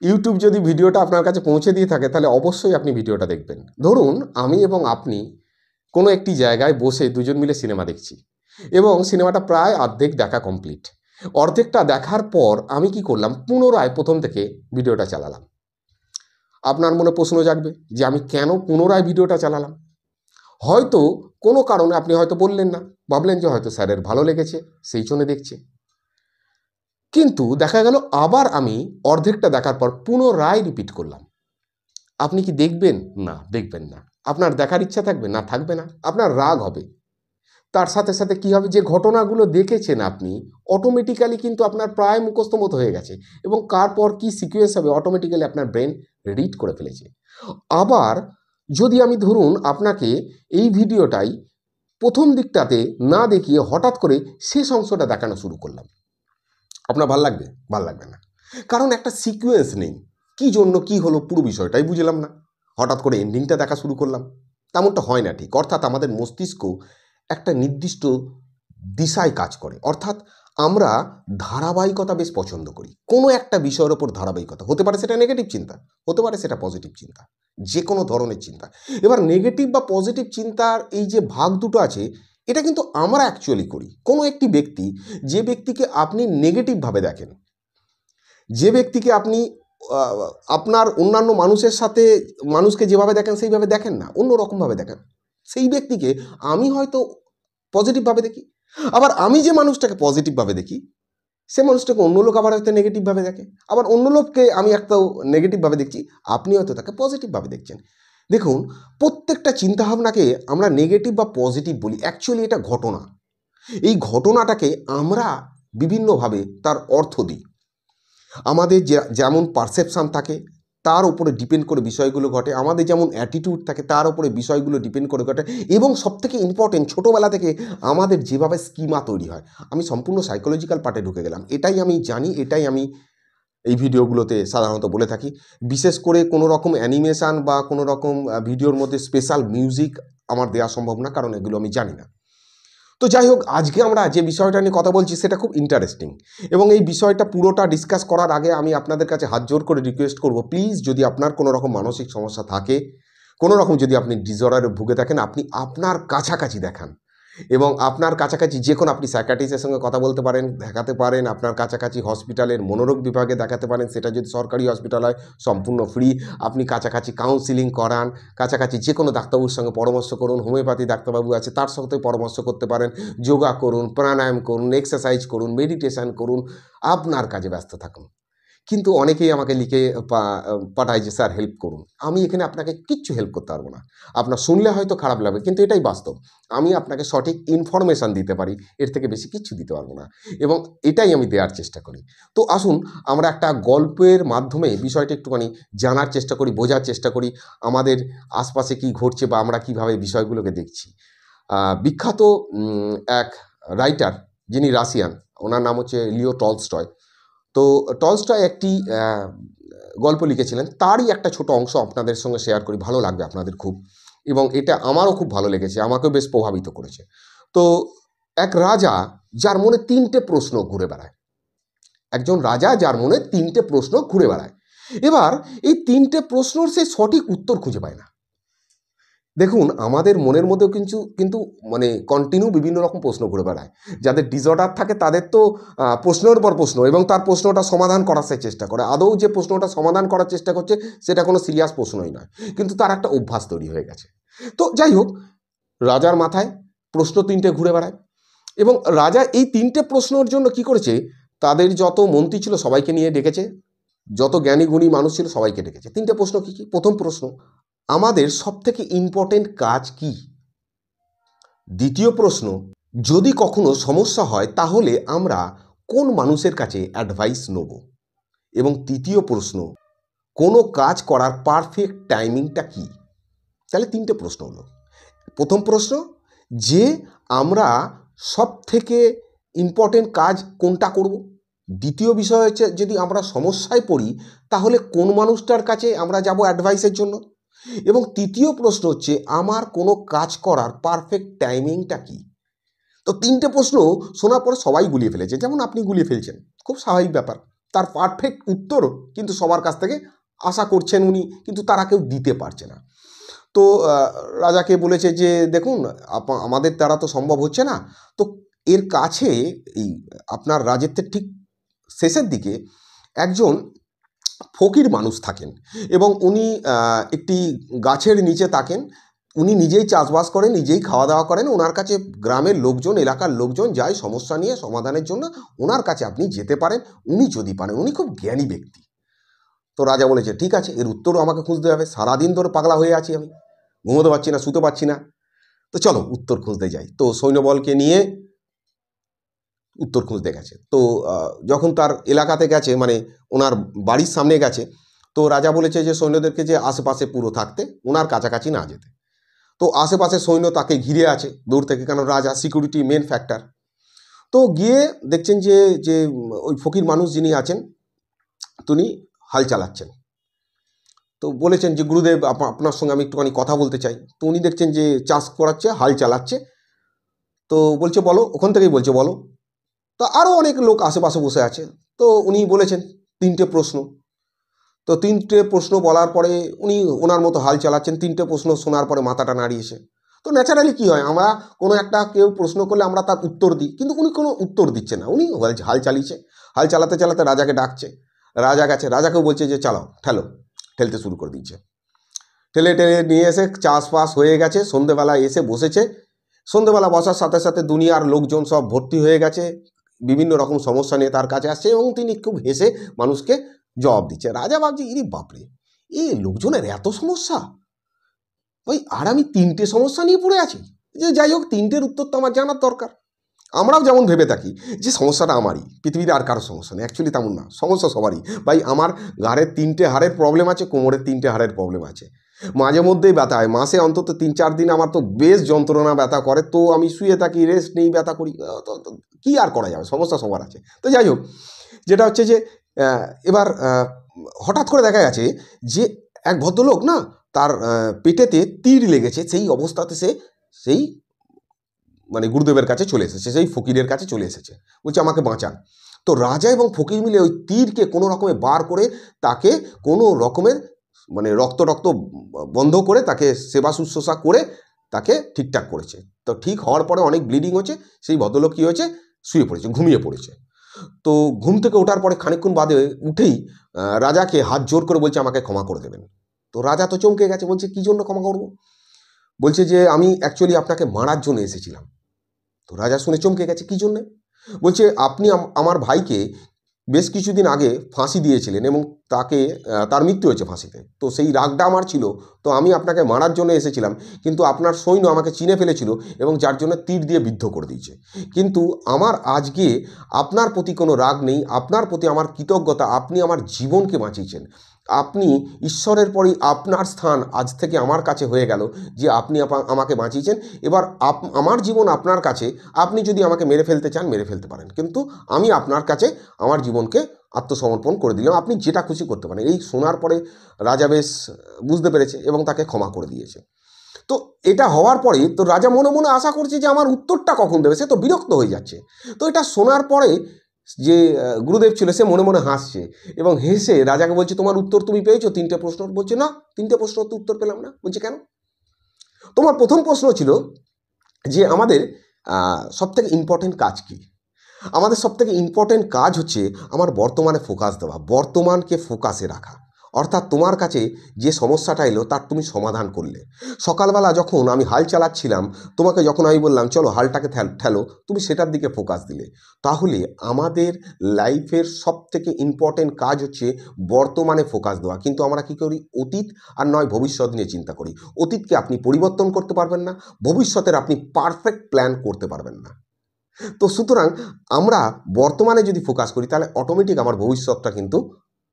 YouTube যদি ভিডিওটা আপনার কাছে পৌঁছে দিয়ে থাকে তাহলে অবশ্যই আপনি ভিডিওটা দেখবেন। ধরুন আমি এবং আপনি কোনো একটি জায়গায় বসে দুজন মিলে সিনেমা দেখছি এবং সিনেমাটা প্রায় অর্ধেক দেখা কমপ্লিট। অর্ধেকটা দেখার পর আমি কি করলাম, পুনরায় প্রথম থেকে ভিডিওটা চালালাম। আপনার মনে প্রশ্ন জাগবে যে আমি কেন পুনরায় ভিডিওটা চালালাম? হয়তো কোনো কারণে আপনি হয়তো বললেন না, ভাবলেন যে হয়তো স্যারের ভালো লেগেছে সেই জন্য দেখছে। কিন্তু দেখা গেল আবার আমি অর্ধেকটা দেখার পর পুনরায় রিপিট করলাম। আপনি কি দেখবেন? না, দেখবেন না। আপনার দেখার ইচ্ছা থাকবে? না, থাকবে না। আপনার রাগ হবে। তার সাথে সাথে কি হবে, যে ঘটনাগুলো দেখেছেন আপনি অটোমেটিক্যালি কিন্তু আপনার প্রায় মুখস্থ মতো হয়ে গেছে এবং কার পর কি সিকোয়েন্স হবে অটোমেটিক্যালি আপনার ব্রেন রিড করে ফেলেছে। আবার যদি আমি ধরুন আপনাকে এই ভিডিওটাই প্রথম দিকটাতে না দেখিয়ে হঠাৎ করে শেষ অংশটা দেখানো শুরু করলাম, আপনার ভাল লাগবে? ভাল লাগবে না। কারণ একটা সিকোয়েন্স নেই। কি জন্য কি হলো পুরো বিষয়টাই বুঝলাম না। হঠাৎ করে এন্ডিংটা দেখা শুরু করলাম। তেমনটা হয় না ঠিক। অর্থাৎ আমাদের মস্তিষ্ক একটা নির্দিষ্ট দিশায় কাজ করে। অর্থাৎ আমরা ধারাবাহিকতা বেশ পছন্দ করি। কোনো একটা বিষয়ের ওপর ধারাবাহিকতা। হতে পারে সেটা নেগেটিভ চিন্তা, হতে পারে সেটা পজিটিভ চিন্তা। যে কোনো ধরনের চিন্তা। এবার নেগেটিভ বা পজিটিভ চিন্তার এই যে ভাগ দুটো আছে, এটা কিন্তু আমরা অ্যাকচুয়ালি করি। কোনো একটি ব্যক্তি, যে ব্যক্তিকে আপনি নেগেটিভভাবে দেখেন, যে ব্যক্তিকে আপনি আ আপনার অন্যান্য মানুষের সাথে মানুষকে যেভাবে দেখেন সেইভাবে দেখেন না, অন্য রকমভাবে দেখেন। সেই ব্যক্তিকে আমি হয়তো পজিটিভভাবে দেখি। আবার আমি যে মানুষটাকে পজিটিভভাবে দেখি, সে মানুষটাকে অন্য লোক আবার হয়তো নেগেটিভভাবে দেখে। আবার অন্য লোককে আমি একটাও নেগেটিভভাবে দেখছি, আপনি হয়তো তাকে পজিটিভভাবে দেখছেন। দেখুন, প্রত্যেকটা চিন্তাভাবনাকে আমরা নেগেটিভ বা পজিটিভ বলি। অ্যাকচুয়ালি এটা ঘটনা। এই ঘটনাটাকে আমরা বিভিন্নভাবে তার অর্থ দিই। আমাদের যেমন পারসেপশান থাকে তার উপরে ডিপেন্ড করে বিষয়গুলো ঘটে, আমাদের যেমন অ্যাটিটিউড থাকে তার উপরে বিষয়গুলো ডিপেন্ড করে ঘটে, এবং সবথেকে ইম্পর্টেন্ট ছোটোবেলা থেকে আমাদের যেভাবে স্কিমা তৈরি হয়। আমি সম্পূর্ণ সাইকোলজিক্যাল পার্টে ঢুকে গেলাম। এটাই আমি জানি, এটাই আমি এই ভিডিওগুলোতে সাধারণত বলে থাকি। বিশেষ করে কোনো রকম অ্যানিমেশান বা কোনো রকম ভিডিওর মধ্যে স্পেশাল মিউজিক আমার দেওয়া সম্ভব না, কারণ এগুলো আমি জানি না। তো যাই হোক, আজকে আমরা যে বিষয়টা নিয়ে কথা বলছি সেটা খুব ইন্টারেস্টিং, এবং এই বিষয়টা পুরোটা ডিসকাস করার আগে আমি আপনাদের কাছে হাত জোর করে রিকোয়েস্ট করব, প্লিজ যদি আপনার কোনো রকম মানসিক সমস্যা থাকে, কোনো রকম যদি আপনি ডিসঅর্ডারে ভুগে থাকেন, আপনি আপনার কাছাকাছি দেখান। এবং আপনার কাছাকাছি যে কোনো আপনি সাইকিয়াট্রিস্টের সঙ্গে কথা বলতে পারেন, দেখাতে পারেন। আপনার কাছাকাছি হসপিটালের মনোরোগ বিভাগে দেখাতে পারেন, সেটা যদি সরকারি হসপিটাল হয় সম্পূর্ণ ফ্রি। আপনি কাছাকাছি কাউন্সিলিং করান, কাছাকাছি যে কোনো ডাক্তারবাবুর সঙ্গে পরামর্শ করুন। হোমিওপ্যাথি ডাক্তারবাবু আছে, তার সাথে পরামর্শ করতে পারেন। যোগা করুন, প্রাণায়াম করুন, এক্সারসাইজ করুন, মেডিটেশান করুন, আপনার কাজে ব্যস্ত থাকুন। কিন্তু অনেকেই আমাকে লিখে পাঠায় যে স্যার হেল্প করুন। আমি এখানে আপনাকে কিচ্ছু হেল্প করতে পারবো না। আপনার শুনলে হয়তো খারাপ লাগবে, কিন্তু এটাই বাস্তব। আমি আপনাকে সঠিক ইনফরমেশান দিতে পারি, এর থেকে বেশি কিচ্ছু দিতে পারবো না, এবং এটাই আমি দেওয়ার চেষ্টা করি। তো আসুন আমরা একটা গল্পের মাধ্যমে বিষয়টা একটুখানি জানার চেষ্টা করি, বোঝার চেষ্টা করি আমাদের আশপাশে কী ঘটছে বা আমরা কীভাবে বিষয়গুলোকে দেখছি। বিখ্যাত এক রাইটার, যিনি রাশিয়ান, ওনার নাম হচ্ছে লিও টলস্টয়। তো টলস্টয় একটি গল্প লিখেছিলেন, তারই একটা ছোট অংশ আপনাদের সঙ্গে শেয়ার করি, ভালো লাগবে আপনাদের খুব, এবং এটা আমারও খুব ভালো লেগেছে, আমাকেও বেশ প্রভাবিত করেছে। তো এক রাজা যার মনে ৩টে প্রশ্ন ঘুরে বেড়ায়, একজন রাজা যার মনে ৩টে প্রশ্ন ঘুরে বেড়ায়। এবার এই ৩টে প্রশ্নর সে সঠিক উত্তর খুঁজে পায় না। দেখুন, আমাদের মনের মধ্যেও কিন্তু মানে কন্টিনিউ বিভিন্ন রকম প্রশ্ন ঘুরে বেড়ায়। যাদের ডিসঅর্ডার থাকে তাদের তো প্রশ্নের পর প্রশ্ন, এবং তার প্রশ্নটা সমাধান করার সে চেষ্টা করে। আদৌ যে প্রশ্নটা সমাধান করার চেষ্টা করছে সেটা কোনো সিরিয়াস প্রশ্নই নয়, কিন্তু তার একটা অভ্যাস তৈরি হয়ে গেছে। তো যাই হোক, রাজার মাথায় প্রশ্ন ৩টে ঘুরে বেড়ায়, এবং রাজা এই ৩টে প্রশ্নের জন্য কি করেছে, তাদের যত মন্ত্রী ছিল সবাইকে নিয়ে ডেকেছে, যত জ্ঞানী গুণী মানুষ ছিল সবাইকে ডেকেছে। ৩টে প্রশ্ন কী কী? প্রথম প্রশ্ন, আমাদের সবথেকে ইম্পর্টেন্ট কাজ কি? দ্বিতীয় প্রশ্ন, যদি কখনো সমস্যা হয় তাহলে আমরা কোন মানুষের কাছে অ্যাডভাইস নেব? এবং তৃতীয় প্রশ্ন, কোনো কাজ করার পারফেক্ট টাইমিংটা কি? তাহলে ৩টে প্রশ্ন হলো। প্রথম প্রশ্ন, যে আমরা সবথেকে ইম্পর্টেন্ট কাজ কোনটা করব? দ্বিতীয় বিষয় হচ্ছে, যদি আমরা সমস্যায় পড়ি তাহলে কোন মানুষটার কাছে আমরা যাব অ্যাডভাইসের জন্য? এবং তৃতীয় প্রশ্ন হচ্ছে, আমার কোনো কাজ করার পারফেক্ট টাইমিংটা কী? তো ৩টে প্রশ্ন শোনার পরে সবাই গুলিয়ে ফেলেছে, যেমন আপনি গুলিয়ে ফেলছেন, খুব স্বাভাবিক ব্যাপার। তার পারফেক্ট উত্তর কিন্তু সবার কাছ থেকে আশা করছেন উনি, কিন্তু তারা কেউ দিতে পারছে না। তো রাজাকে বলেছে যে দেখুন আমাদের দ্বারা তো সম্ভব হচ্ছে না। তো এর কাছে এই আপনার রাজত্বের ঠিক শেষের দিকে একজন ফকির মানুষ থাকেন এবং উনি একটি গাছের নিচে থাকেন। উনি নিজেই চাষবাস করেন, নিজেই খাওয়া দাওয়া করেন। ওনার কাছে গ্রামের লোকজন, এলাকার লোকজন যায় সমস্যা নিয়ে সমাধানের জন্য। ওনার কাছে আপনি যেতে পারেন, উনি যদি পারেন। উনি খুব জ্ঞানী ব্যক্তি। তো রাজা বলেছে ঠিক আছে, এর উত্তরও আমাকে খুঁজতে হবে। সারাদিন ধরে পাগলা হয়ে আছি আমি, ঘুমোতে পারছি না, শুতে পারছি না। তো চলো উত্তর খুঁজতে যাই। তো সৈন্যবলকে নিয়ে উত্তর খুঁজতে গেছে। তো যখন তার এলাকাতে গেছে, মানে ওনার বাড়ির সামনে গেছে, তো রাজা বলেছে যে সৈন্যদেরকে যে আশেপাশে পুরো থাকতে, ওনার কাছাকাছি না যেতে। তো আশেপাশে সৈন্য তাকে ঘিরে আছে দূর থেকে, কারণ রাজা সিকিউরিটি মেন ফ্যাক্টর। তো গিয়ে দেখছেন যে যে ওই ফকির মানুষ যিনি আছেন তিনি হাল চালাচ্ছেন। তো বলেছেন যে গুরুদেব আপনার সঙ্গে আমি একটুখানি কথা বলতে চাই। তো উনি দেখছেন যে চাষ করাচ্ছে, হাল চালাচ্ছে। তো বলছে বলো, ওখান থেকেই বলছে বলো। তো আরও অনেক লোক আশেপাশে বসে আছে। তো উনি বলেছেন 3টে প্রশ্ন। তো 3টে প্রশ্ন বলার পরে উনি ওনার মতো হাল চালাচ্ছেন। 3টে প্রশ্ন শোনার পরে মাথাটা নাড়িয়েছে। তো ন্যাচারালি কী হয়, আমরা কোনো একটা কেউ প্রশ্ন করলে আমরা তার উত্তর দিই, কিন্তু উনি কোনো উত্তর দিচ্ছে না। উনি হাল চালিয়েছে। হাল চালাতে চালাতে রাজাকে ডাকছে। রাজা গেছে, রাজাকেও বলছে যে চালাও, ঠেলতে শুরু করে দিয়েছে। ঠেলে নিয়ে এসে চাষবাস হয়ে গেছে। সন্ধেবেলা এসে বসেছে। সন্ধেবেলা বসার সাথে সাথে দুনিয়ার লোকজন সব ভর্তি হয়ে গেছে, বিভিন্ন রকম সমস্যা নিয়ে তার কাছে আসছে এবং তিনি খুব হেসে মানুষকে জবাব দিচ্ছে। রাজা ভাবছে ইরে বাপরে, এই লোকজনের এত সমস্যা ভাই, আর আমি 3টে সমস্যা নিয়ে পড়ে আছি। যে যাই হোক, 3টের উত্তর তো আমার জানার দরকার। আমরাও যেমন ভেবে থাকি যে সমস্যাটা আমারই, পৃথিবীতে আর কারো সমস্যা নেই। অ্যাকচুয়ালি তেমন না, সমস্যা সবারই। ভাই আমার ঘাড়ের 3টে হাড়ের প্রবলেম আছে, কোমরের 3টে হাড়ের প্রবলেম আছে, মাঝে মধ্যেই ব্যথা হয়। মাসে অন্তত 3-4 দিন আমার তো বেশ যন্ত্রণা ব্যথা করে। তো আমি শুয়ে থাকি, রেস্ট নেই, ব্যথা করি। তো কী আর করা যাবে, সমস্যা সবার আছে। তো যাই হোক, যেটা হচ্ছে যে এবার হঠাৎ করে দেখা গেছে যে এক ভদ্রলোক না, তার পেটেতে তীর লেগেছে। সেই অবস্থাতে সেই মানে গুরুদেবের কাছে চলে এসেছে, সেই ফকিরের কাছে চলে এসেছে, বলছে আমাকে বাঁচান। তো রাজা এবং ফকির মিলে ওই তীরকে কোনো রকমে বার করে তাকে কোনো রকমের মানে রক্ত বন্ধ করে তাকে সেবা শুশ্রূষা করে তাকে ঠিকঠাক করেছে। তো ঠিক হওয়ার পরে অনেক ব্লিডিং হচ্ছে। সেই ভদ্রলোক কী হয়েছে, শুয়ে পড়েছে, ঘুমিয়ে পড়েছে। তো ঘুম থেকে ওঠার পরে খানিকক্ষণ বাদে উঠেই রাজাকে হাত জোর করে বলছে আমাকে ক্ষমা করে দেবেন। তো রাজা তো চমকে গেছে, বলছে কী জন্য ক্ষমা করব? বলছে যে আমি অ্যাকচুয়ালি আপনাকে মারার জন্য এসেছিলাম। তো রাজা শুনে চমকে গেছে, কী জন্যে? বলছে আপনি আমার ভাইকে বেশ কিছুদিন আগে ফাঁসি দিয়েছিলেন এবং তার মৃত্যু হয়েছে ফাঁসিতে। তো সেই রাগটা আমার ছিল। তো আমি আপনাকে মারার জন্য এসেছিলাম, কিন্তু আপনার সৈন্য আমাকে চিনে ফেলেছিল এবং যার জন্য তীর দিয়ে বিদ্ধ করে দিয়েছে। কিন্তু আমার আজকে আপনার প্রতি কোনো রাগ নেই, আপনার প্রতি আমার কৃতজ্ঞতা। আপনি আমার জীবনকে বাঁচিয়েছেন। আপনি ঈশ্বরের পরই আপনার স্থান আজ থেকে আমার কাছে হয়ে গেল যে আপনি আমাকে বাঁচিয়েছেন। এবার আমার জীবন আপনার কাছে। আপনি যদি আমাকে মেরে ফেলতে চান মেরে ফেলতে পারেন, কিন্তু আমি আপনার কাছে আমার জীবনকে আত্মসমর্পণ করে দিলাম। আপনি যেটা খুশি করতে পারেন। এই শোনার পরে রাজা বেশ বুঝতে পেরেছে এবং তাকে ক্ষমা করে দিয়েছে। তো এটা হওয়ার পরে তো রাজা মনে মনে আশা করছে যে আমার উত্তরটা কখন দেবে, সে তো বিরক্ত হয়ে যাচ্ছে। তো এটা শোনার পরে যে গুরুদেব ছিল সে মনে মনে হাসছে এবং হেসে রাজাকে বলছে তোমার উত্তর তুমি পেয়েছো 3টে প্রশ্ন? বলছে না, 3টে প্রশ্ন তো উত্তর পেলাম না। বলছে কেন? তোমার প্রথম প্রশ্ন ছিল যে আমাদের সবথেকে ইম্পর্টেন্ট কাজ কী? আমাদের সবথেকে ইম্পর্টেন্ট কাজ হচ্ছে আমার বর্তমানে ফোকাস দেওয়া, বর্তমানকে ফোকাসে রাখা। অর্থাৎ তোমার কাছে যে সমস্যাটা এলো তার তুমি সমাধান করলে। সকালবেলা যখন আমি হাল চালাচ্ছিলাম, তোমাকে যখন আমি বললাম চলো হালটাকে ঠেলো, তুমি সেটার দিকে ফোকাস দিলে। তাহলে আমাদের লাইফের সবথেকে ইম্পর্টেন্ট কাজ হচ্ছে বর্তমানে ফোকাস দেওয়া। কিন্তু আমরা কী করি, অতীত আর নয় ভবিষ্যৎ নিয়ে চিন্তা করি। অতীতকে আপনি পরিবর্তন করতে পারবেন না, ভবিষ্যতের আপনি পারফেক্ট প্ল্যান করতে পারবেন না। তো সুতরাং আমরা বর্তমানে যদি ফোকাস করি তাহলে অটোমেটিক আমার ভবিষ্যৎটা কিন্তু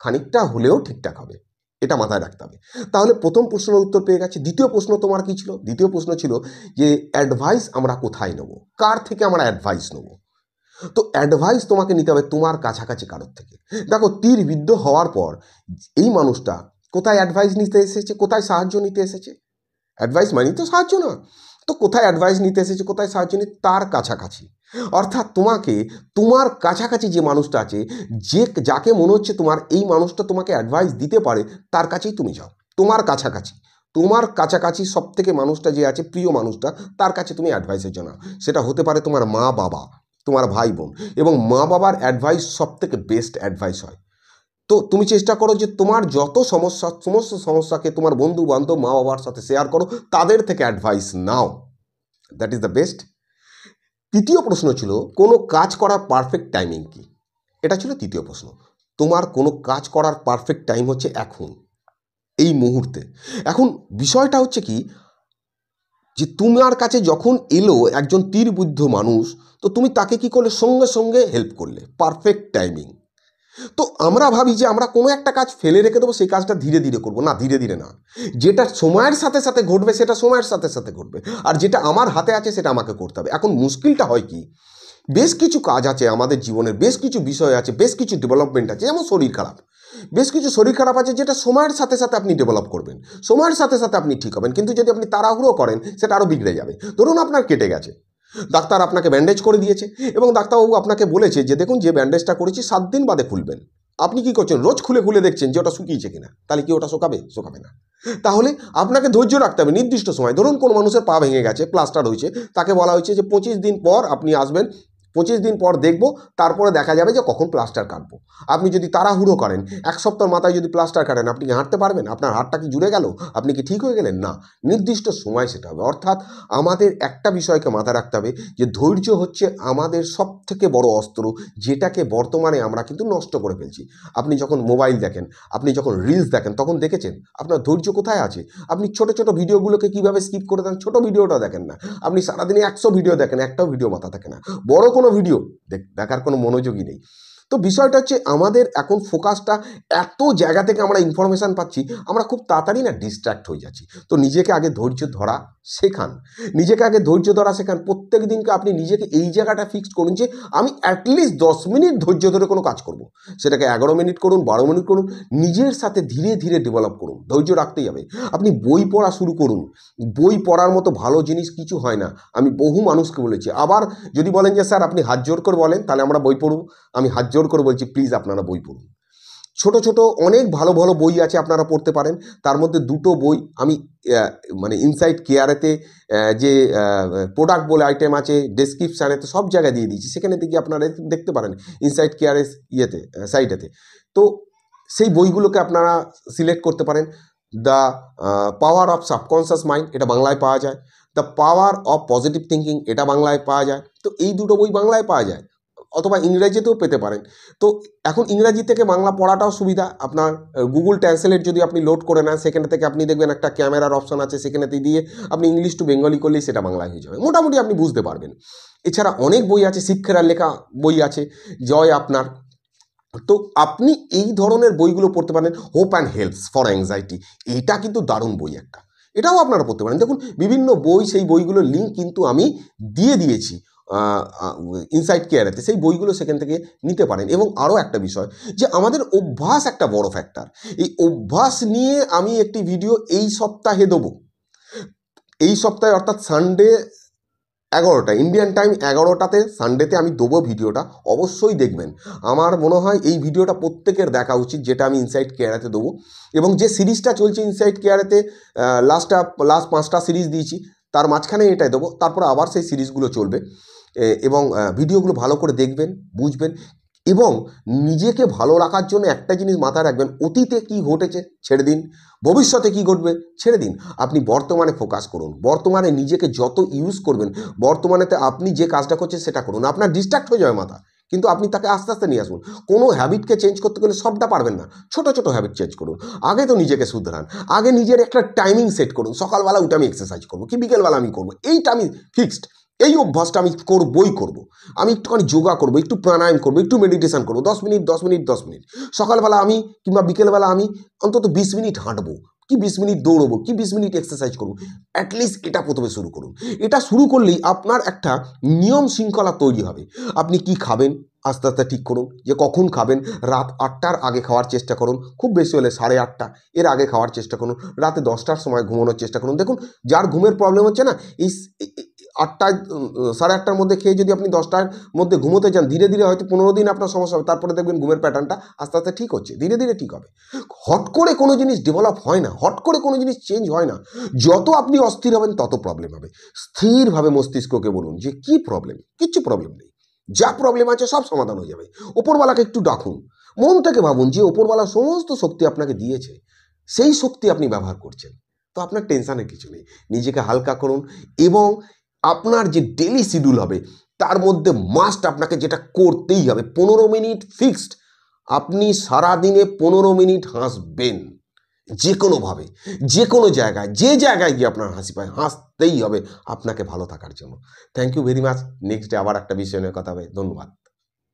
খানিকটা হলেও ঠিকঠাক হবে। এটা মাথায় রাখতে হবে। তাহলে প্রথম প্রশ্নের উত্তর পেয়ে গেছে। দ্বিতীয় প্রশ্ন তোমার কী ছিল? দ্বিতীয় প্রশ্ন ছিল যে অ্যাডভাইস আমরা কোথায় নেব, কার থেকে আমরা অ্যাডভাইস নেব? তো অ্যাডভাইস তোমাকে নিতে হবে তোমার কাছাকাছি কারোর থেকে। দেখো তীর বিদ্ধ হওয়ার পর এই মানুষটা কোথায় অ্যাডভাইস নিতে এসেছে, কোথায় সাহায্য নিতে এসেছে? অ্যাডভাইস মানে তো সাহায্য না। তো কোথায় অ্যাডভাইস নিতে এসেছে, কোথায় সাহায্য নিতে? তার কাছাকাছি। অর্থাৎ তোমাকে তোমার কাছাকাছি যে মানুষটা আছে, যাকে মনে হচ্ছে তোমার এই মানুষটা তোমাকে অ্যাডভাইস দিতে পারে, তার কাছেই তুমি যাও। তোমার কাছাকাছি সব থেকে মানুষটা যে আছে, প্রিয় মানুষটা, তার কাছে তুমি অ্যাডভাইসের জন্য। সেটা হতে পারে তোমার মা বাবা, তোমার ভাই বোন, এবং মা বাবার অ্যাডভাইস সব থেকে বেস্ট অ্যাডভাইস হয়। তো তুমি চেষ্টা করো যে তোমার যত সমস্ত সমস্যাকে তোমার বন্ধু বান্ধব মা বাবার সাথে শেয়ার করো, তাদের থেকে advice now. That is the best. তৃতীয় প্রশ্ন ছিল কোনো কাজ করার পারফেক্ট টাইমিং কি? এটা ছিল তৃতীয় প্রশ্ন। তোমার কোনো কাজ করার পারফেক্ট টাইম হচ্ছে এখন, এই মুহূর্তে। এখন বিষয়টা হচ্ছে কি, যে তোমার কাছে যখন এলো একজন তীরবুদ্ধ মানুষ, তো তুমি তাকে কি করলে? সঙ্গে সঙ্গে হেল্প করলে, পারফেক্ট টাইমিং। তো আমরা ভাবি যে আমরা কোনো একটা কাজ ফেলে রেখে দেবো, সেই কাজটা ধীরে ধীরে করবো। না, ধীরে ধীরে না। যেটা সময়ের সাথে সাথে ঘটবে সেটা সময়ের সাথে সাথে ঘটবে, আর যেটা আমার হাতে আছে সেটা আমাকে করতে হবে। এখন মুশকিলটা হয় কি, বেশ কিছু কাজ আছে আমাদের জীবনের, বেশ কিছু বিষয় আছে, বেশ কিছু ডেভেলপমেন্ট আছে, যেমন শরীর খারাপ। বেশ কিছু শরীর খারাপ আছে যেটা সময়ের সাথে সাথে আপনি ডেভেলপ করবেন, সময়ের সাথে সাথে আপনি ঠিক হবেন। কিন্তু যদি আপনি তাড়াহুড়ো করেন, সেটা আরও বিগড়ে যাবে। ধরুন আপনার কেটে গেছে, ডাক্তার আপনাকে ব্যান্ডেজ করে দিয়েছে, এবং ডাক্তারবাবু আপনাকে বলেছে যে দেখুন, যে ব্যান্ডেজটা করেছি 7 দিন বাদে খুলবেন। আপনি কি করছেন? রোজ খুলে খুলে দেখছেন যে ওটা শুকিয়েছে কিনা। তাহলে কি ওটা শোকাবে না। তাহলে আপনাকে ধৈর্য রাখতে হবে নির্দিষ্ট সময়। ধরুন কোনো মানুষের পা ভেঙে গেছে, প্লাস্টার হয়েছে, তাকে বলা হয়েছে যে 25 দিন পর আপনি আসবেন, 25 দিন পর দেখব, তারপরে দেখা যাবে যে কখন প্লাস্টার কাটবো। আপনি যদি তাড়াহুড়ো করেন, 1 সপ্তাহ মাথায় যদি প্লাস্টার কাটেন, আপনি কি হাঁটতে পারবেন? আপনার হাতটা কি জুড়ে গেল? আপনি কি ঠিক হয়ে গেলেন? না, নির্দিষ্ট সময় সেটা হবে। অর্থাৎ আমাদের একটা বিষয়কে মাথায় রাখতে হবে, যে ধৈর্য হচ্ছে আমাদের সব থেকে বড় অস্ত্র, যেটাকে বর্তমানে আমরা কিন্তু নষ্ট করে ফেলছি। আপনি যখন মোবাইল দেখেন, আপনি যখন রিলস দেখেন, তখন দেখেছেন আপনার ধৈর্য কোথায় আছে? আপনি ছোট ছোট ভিডিওগুলোকে কিভাবে স্কিপ করে দেন, ছোট ভিডিওটা দেখেন না। আপনি সারাদিনে 100 ভিডিও দেখেন, একটাও ভিডিও মাথা থাকে না। বড় কোনো ভিডিও দেখার কোনো মনোযোগই নেই। তো বিষয়টা হচ্ছে আমাদের এখন ফোকাসটা, এত জায়গা থেকে আমরা ইনফরমেশান পাচ্ছি, আমরা খুব তাড়াতাড়ি না ডিস্ট্র্যাক্ট হয়ে যাচ্ছি। তো নিজেকে আগে ধৈর্য ধরা শেখান, প্রত্যেক দিনকে আপনি নিজেকে এই জায়গাটা ফিক্সড করুন যে আমি অ্যাটলিস্ট 10 মিনিট ধৈর্য ধরে কোনো কাজ করব। সেটাকে 11 মিনিট করুন, 12 মিনিট করুন, নিজের সাথে ধীরে ধীরে ডেভেলপ করুন। ধৈর্য রাখতেই হবে। আপনি বই পড়া শুরু করুন। বই পড়ার মতো ভালো জিনিস কিছু হয় না। আমি বহু মানুষকে বলেছি। আবার যদি বলেন যে স্যার আপনি হাত জোর করে বলেন, তাহলে আমরা বই পড়ব। আমি হাত জোর করে বলছি, প্লিজ আপনারা বই পড়ুন। ছোট ছোট অনেক ভালো ভালো বই আছে, আপনারা পড়তে পারেন। তার মধ্যে দুটো বই আমি মানে ইনসাইট কেয়ারেতে যে প্রোডাক্ট বলে আইটেম আছে, ডেসক্রিপশানেতে সব জায়গায় দিয়ে দিয়েছি, সেখানে থেকে আপনারা দেখতে পারেন ইনসাইট কেয়ারের সাইটেতে। তো সেই বইগুলোকে আপনারা সিলেক্ট করতে পারেন। The power of subconscious mind, এটা বাংলায় পাওয়া যায়। The power of positive thinking, এটা বাংলায় পাওয়া যায়। তো এই দুটো বই বাংলায় পাওয়া যায়, অথবা ইংরেজিতেও পেতে পারেন। তো এখন ইংরাজি থেকে বাংলা পড়াটাও সুবিধা। আপনার গুগল ট্রান্সলেট যদি আপনি লোড করে নেন, সেখানে থেকে আপনি দেখবেন একটা ক্যামেরার অপশন আছে, সেখানেতে দিয়ে আপনি ইংলিশ টু বেঙ্গলি করলেই সেটা বাংলায় হয়ে যাবে। মোটামুটি আপনি বুঝতে পারবেন। এছাড়া অনেক বই আছে, শিক্ষার লেখা বই আছে, জয় আপনার। তো আপনি এই ধরনের বইগুলো পড়তে পারেন। Hope and helps for anxiety, এটা কিন্তু দারুণ বই একটা, এটাও আপনারা পড়তে পারেন। দেখুন বিভিন্ন বই, সেই বইগুলোর লিঙ্ক কিন্তু আমি দিয়ে দিয়েছি ইনসাইট কেয়ারেতে, সেই বইগুলো সেখান থেকে নিতে পারেন। এবং আরও একটা বিষয়, যে আমাদের অভ্যাস একটা বড় ফ্যাক্টর। এই অভ্যাস নিয়ে আমি একটি ভিডিও এই সপ্তাহে দেবো। এই সপ্তাহে অর্থাৎ সানডে 11টা ইন্ডিয়ান টাইম, 11টাতে সানডেতে আমি দেবো ভিডিওটা, অবশ্যই দেখবেন। আমার মনে হয় এই ভিডিওটা প্রত্যেকের দেখা উচিত, যেটা আমি ইনসাইট কেয়ারেতে দেবো। এবং যে সিরিজটা চলছে ইনসাইট কেয়ারেতে, লাস্ট 5টা সিরিজ দিয়েছি, তার মাঝখানে এটাই দেবো, তারপর আবার সেই সিরিজগুলো চলবে। এবং ভিডিওগুলো ভালো করে দেখবেন, বুঝবেন। এবং নিজেকে ভালো রাখার জন্য একটা জিনিস মাথায় রাখবেন, অতীতে কি ঘটেছে ছেড়ে দিন, ভবিষ্যতে কি ঘটবে ছেড়ে দিন। আপনি বর্তমানে ফোকাস করুন। বর্তমানে নিজেকে যত ইউজ করবেন, বর্তমানেতে আপনি যে কাজটা করছেন সেটা করুন। আপনার ডিস্ট্র্যাক্ট হয়ে যাবে মাথা, কিন্তু আপনি তাকে আস্তে আস্তে নিয়ে আসুন। কোনো হ্যাবিটকে চেঞ্জ করতে গেলে সবটা পারবেন না, ছোট ছোট হ্যাবিট চেঞ্জ করুন। আগে তো নিজেকে শুধরান, আগে নিজের একটা টাইমিং সেট করুন। সকালবেলা উঠে আমি এক্সারসাইজ করবো, কি বিকেলবেলা আমি করবো, এইটা আমি ফিক্সড। এই অভ্যাসটা আমি করবই করবো। আমি একটুখানি যোগা করবো, একটু প্রাণায়াম করবো, একটু মেডিটেশন করবো, 10 মিনিট 10 মিনিট 10 মিনিট। সকালবেলা আমি কিংবা বিকেলবেলা আমি অন্তত 20 মিনিট হাঁটবো, কি 20 মিনিট দৌড়বো, কি 20 মিনিট এক্সারসাইজ করবো। অ্যাটলিস্ট এটা প্রথমে শুরু করুন। এটা শুরু করলেই আপনার একটা নিয়ম শৃঙ্খলা তৈরি হবে। আপনি কি খাবেন আস্তে আস্তে ঠিক করুন, যে কখন খাবেন। রাত 8টার আগে খাওয়ার চেষ্টা করুন, খুব বেশি হলে 8:30 এর আগে খাওয়ার চেষ্টা করুন। রাতে 10টার সময় ঘুমানোর চেষ্টা করুন। দেখুন, যার ঘুমের প্রবলেম হচ্ছে না, এই 8টায় 8:30টার মধ্যে খেয়ে যদি আপনি 10টার মধ্যে ঘুমোতে যান, ধীরে ধীরে হয়তো 15 দিন আপনার সমস্যা হবে, তারপরে দেখবেন ঘুমের প্যাটার্নটা আস্তে আস্তে ঠিক হচ্ছে, ধীরে ধীরে ঠিক হবে। হট করে কোনো জিনিস ডেভেলপ হয় না, হট করে কোনো জিনিস চেঞ্জ হয় না। যত আপনি অস্থির হবেন তত প্রবলেম হবে। স্থিরভাবে মস্তিষ্ককে বলুন যে কি প্রবলেম, কিচ্ছু প্রবলেম নেই, যা প্রবলেম আছে সব সমাধান হয়ে যাবে। ওপরওয়ালাকে একটু ডাকুন, মন থেকে ভাবুন যে ওপরওয়ালা সমস্ত শক্তি আপনাকে দিয়েছে, সেই শক্তি আপনি ব্যবহার করছেন, তো আপনার টেনশানের কিছু নেই। নিজেকে হালকা করুন এবং আপনার যে ডেলি শিডিউল হবে তার মধ্যে মাস্ট আপনাকে যেটা করতেই হবে, 15 মিনিট ফিক্সড, আপনি সারাদিনে 15 মিনিট হাসবেন, যে কোনোভাবে, যে কোনো জায়গায়, যে জায়গায় গিয়ে আপনার হাসি পায়, হাসতেই হবে আপনাকে ভালো থাকার জন্য। Thank you very much. Next day আবার একটা বিষয় নিয়ে কথা হবে। ধন্যবাদ।